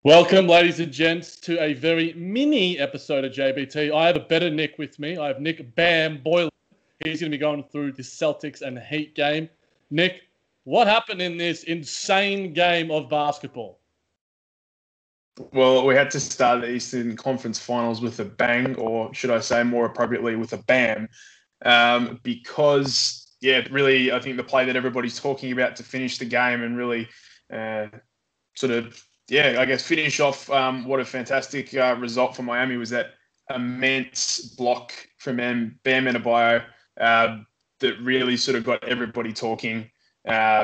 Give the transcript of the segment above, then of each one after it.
Welcome, ladies and gents, to a very mini episode of JBT. I have a better Nick with me. I have Nick Bam Boylan. He's going to be going through the Celtics and Heat game. Nick, what happened in this insane game of basketball? Well, we had to start the Eastern Conference Finals with a bang, or should I say more appropriately with a bam, because, really, I think the play that everybody's talking about to finish the game and really finish off what a fantastic result for Miami was that immense block from Bam Adebayo that really sort of got everybody talking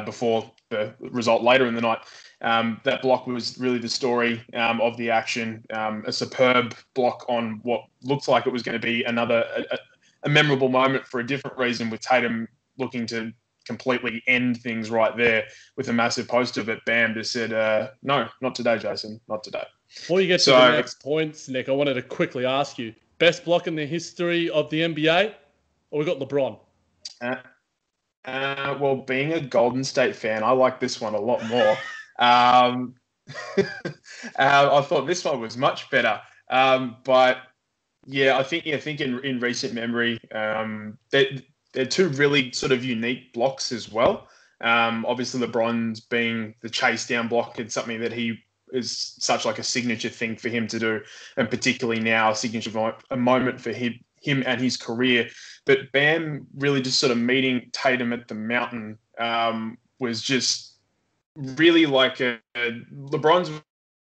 before the result later in the night. That block was really the story of the action. A superb block on what looked like it was going to be a memorable moment for a different reason, with Tatum looking to completely end things right there with a massive poster. But Bam just said, no, not today, Jason, not today. Before you get to the next points, Nick, I wanted to quickly ask you, best block in the history of the NBA, or we got LeBron? Well, being a Golden State fan, I like this one a lot more. I thought this one was much better. But yeah, I think in recent memory, they're two really sort of unique blocks as well. Obviously, LeBron's being the chase down block is something that he is such like a signature thing for him to do, and particularly now a moment for him and his career. But Bam really just sort of meeting Tatum at the mountain was just really like LeBron's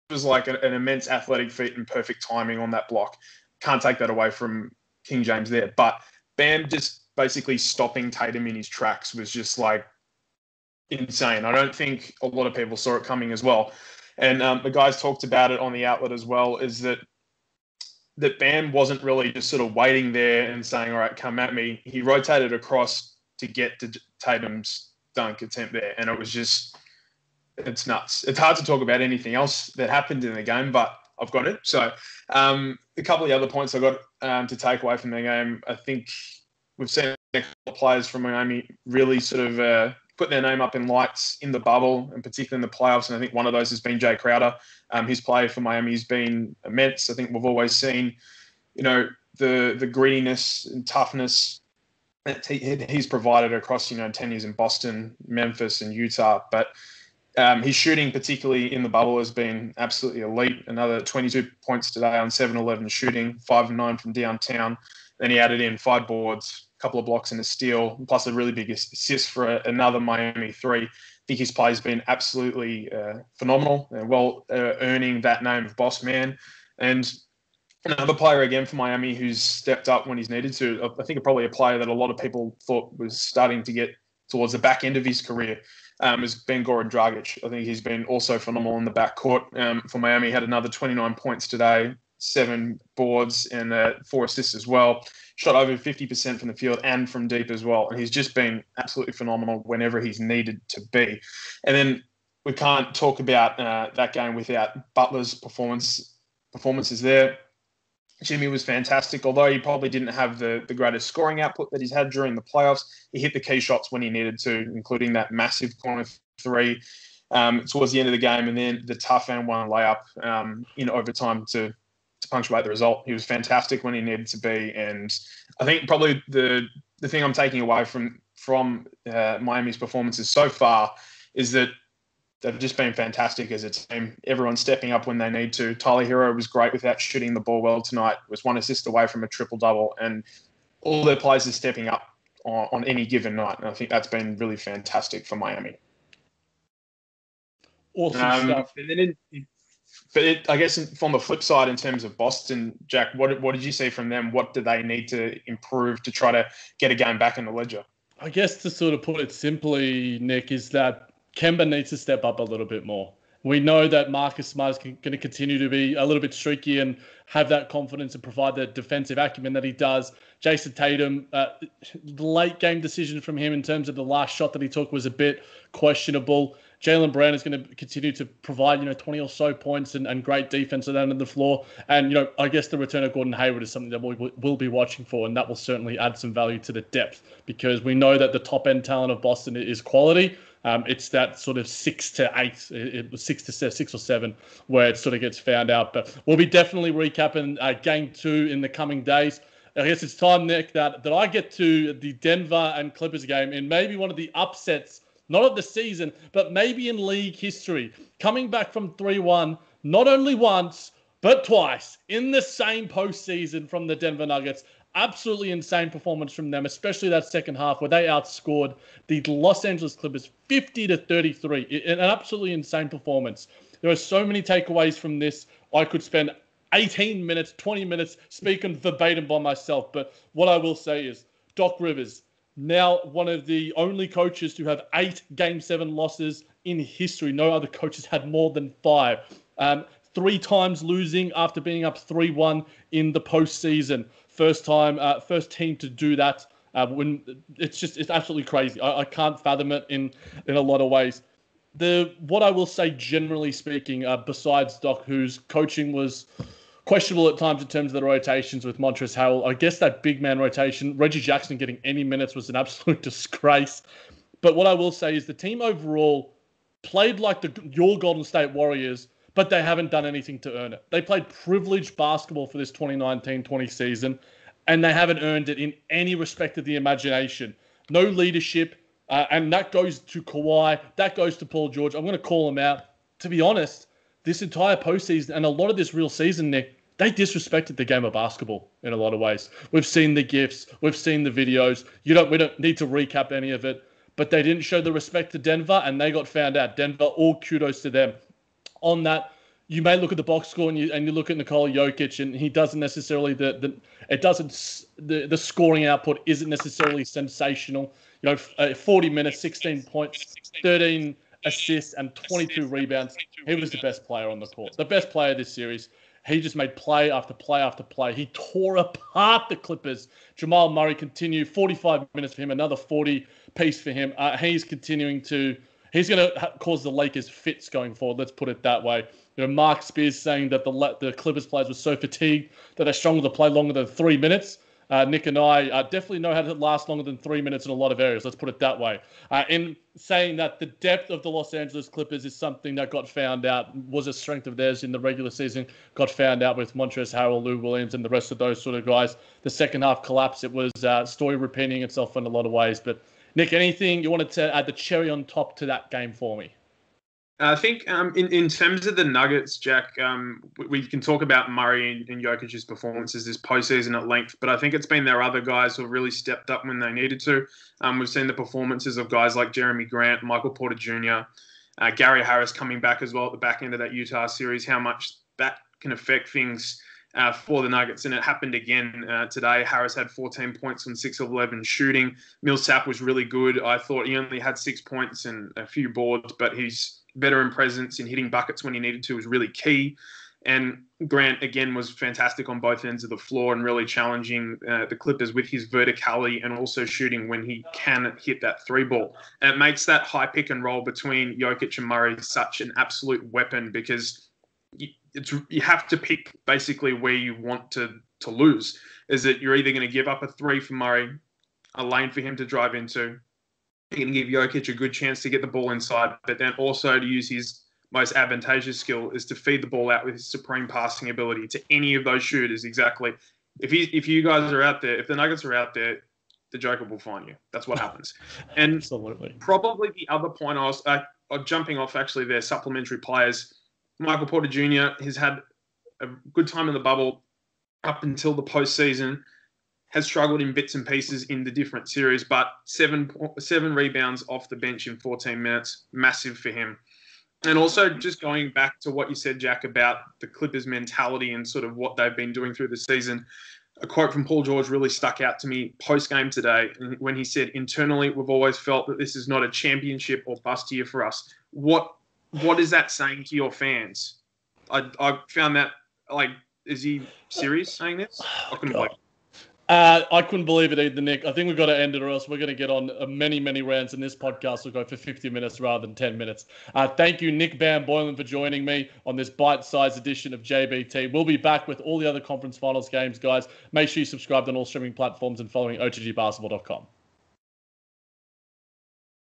was like an immense athletic feat and perfect timing on that block. Can't take that away from King James there. But Bam just basically stopping Tatum in his tracks was just like insane. I don't think a lot of people saw it coming as well. And the guys talked about it on the outlet as well, is that Bam wasn't really just sort of waiting there and saying, all right, come at me. He rotated across to get to Tatum's dunk attempt there. And it was just, it's nuts. It's hard to talk about anything else that happened in the game, but I've got it. So a couple of the other points I got to take away from the game, I think we've seen a couple of players from Miami really sort of put their name up in lights in the bubble, and particularly in the playoffs. And I think one of those has been Jay Crowder. His play for Miami has been immense. I think we've always seen, the grittiness and toughness that he's provided across, 10 years in Boston, Memphis, and Utah. But his shooting, particularly in the bubble, has been absolutely elite. Another 22 points today on 7-11 shooting, 5 of 9 from downtown. Then he added in 5 boards, a couple of blocks and a steal, plus a really big assist for another Miami 3. I think his play has been absolutely phenomenal and earning that name of boss man. And another player again for Miami who's stepped up when he's needed to. I think probably a player that a lot of people thought was starting to get towards the back end of his career has been Goran Dragic. I think he's been also phenomenal in the backcourt for Miami. He had another 29 points today, 7 boards and 4 assists as well. Shot over 50% from the field and from deep as well. And he's just been absolutely phenomenal whenever he's needed to be. And then we can't talk about that game without Butler's performances there. Jimmy was fantastic, although he probably didn't have the greatest scoring output that he's had during the playoffs. He hit the key shots when he needed to, including that massive corner 3 towards the end of the game, and then the tough and one layup in overtime to punctuate the result. He was fantastic when he needed to be, and I think probably the thing I'm taking away from Miami's performances so far is that they've just been fantastic as a team. Everyone's stepping up when they need to. Tyler Hero was great without shooting the ball well tonight. Was 1 assist away from a triple-double, and all their players are stepping up on any given night. And I think that's been really fantastic for Miami. Awesome stuff. I guess from the flip side, in terms of Boston, Jack, what did you see from them? What do they need to improve to try to get a game back in the ledger? I guess to sort of put it simply, Nick, is that Kemba needs to step up a little bit more. We know that Marcus Smart is going to continue to be a little bit streaky and have that confidence and provide the defensive acumen that he does. Jason Tatum, the late game decision from him in terms of the last shot that he took was a bit questionable. Jaylen Brown is going to continue to provide, 20 or so points and great defense at the end of the floor. And, I guess the return of Gordon Hayward is something that we'll be watching for, and that will certainly add some value to the depth, because we know that the top-end talent of Boston is quality. It's that sort of 6 to 8. It was 6 or 7 where it sort of gets found out. But we'll be definitely recapping Game 2 in the coming days. I guess it's time, Nick, that I get to the Denver and Clippers game in maybe one of the upsets, not of the season, but maybe in league history. Coming back from 3-1, not only once, but twice in the same postseason from the Denver Nuggets. Absolutely insane performance from them, especially that second half where they outscored the Los Angeles Clippers 50-33. An absolutely insane performance. There are so many takeaways from this. I could spend 18 minutes, 20 minutes speaking verbatim by myself. But what I will say is Doc Rivers, now one of the only coaches to have 8 Game 7 losses in history. No other coaches had more than 5. 3 times losing after being up 3-1 in the postseason. First team to do that. When it's absolutely crazy. I can't fathom it in a lot of ways. What I will say, generally speaking, besides Doc, whose coaching was questionable at times in terms of the rotations with Montrezl Harrell, I guess that big man rotation, Reggie Jackson getting any minutes was an absolute disgrace. But what I will say is the team overall played like your Golden State Warriors, but they haven't done anything to earn it. They played privileged basketball for this 2019-20 season, and they haven't earned it in any respect of the imagination. No leadership, and that goes to Kawhi, that goes to Paul George. I'm going to call them out. To be honest, this entire postseason and a lot of this real season, Nick, they disrespected the game of basketball in a lot of ways. We've seen the GIFs, we've seen the videos. We don't need to recap any of it, but they didn't show the respect to Denver, and they got found out. Denver, all kudos to them. On that, you may look at the box score and you look at Nikola Jokic, and he doesn't necessarily the scoring output isn't necessarily sensational. 40 minutes, 16 points, 13 assists, and 22 rebounds. He was the best player on the court, the best player this series. He just made play after play after play. He tore apart the Clippers. Jamal Murray continued 45 minutes for him, another 40 piece for him. He's continuing to. He's going to cause the Lakers fits going forward. Let's put it that way. Mark Spears saying that the Clippers players were so fatigued that they struggled to play longer than 3 minutes. Nick and I definitely know how to last longer than 3 minutes in a lot of areas. Let's put it that way. In saying that the depth of the Los Angeles Clippers is something that got found out, was a strength of theirs in the regular season, got found out with Montrezl Harrell, Lou Williams, and the rest of those sort of guys. The second half collapse, it was story repeating itself in a lot of ways. But Nick, anything you wanted to add the cherry on top to that game for me? I think in terms of the Nuggets, Jack, we can talk about Murray and Jokic's performances this postseason at length, but I think it's been their other guys who have really stepped up when they needed to. We've seen the performances of guys like Jeremy Grant, Michael Porter Jr., Gary Harris coming back as well at the back end of that Utah series, how much that can affect things for the Nuggets. And it happened again today. Harris had 14 points on 6 of 11 shooting. Millsap was really good. I thought he only had 6 points and a few boards, but his veteran presence in hitting buckets when he needed to was really key. And Grant, again, was fantastic on both ends of the floor and really challenging the Clippers with his verticality and also shooting when he can hit that 3 ball. And it makes that high pick and roll between Jokic and Murray such an absolute weapon because you have to pick basically where you want to lose. Is that you're either going to give up a 3 for Murray, a lane for him to drive into, you're going to give Jokic a good chance to get the ball inside, but then also to use his most advantageous skill is to feed the ball out with his supreme passing ability to any of those shooters. Exactly. If you guys are out there, if the Nuggets are out there, the Joker will find you. That's what happens. And absolutely. Probably the other point I was jumping off actually their supplementary players. Michael Porter Jr. has had a good time in the bubble up until the postseason. Has struggled in bits and pieces in the different series, but seven rebounds off the bench in 14 minutes, massive for him. And also just going back to what you said, Jack, about the Clippers' mentality and sort of what they've been doing through the season, a quote from Paul George really stuck out to me post-game today when he said, internally, we've always felt that this is not a championship or bust year for us. What is that saying to your fans? I found that, is he serious saying this? I couldn't believe it. I couldn't believe it either, Nick. I think we've got to end it or else we're going to get on many, many rounds and this podcast will go for 50 minutes rather than 10 minutes. Thank you, Nick Bam Boylan, for joining me on this bite-sized edition of JBT. We'll be back with all the other conference finals games, guys. Make sure you subscribe on all streaming platforms and following otgbasketball.com.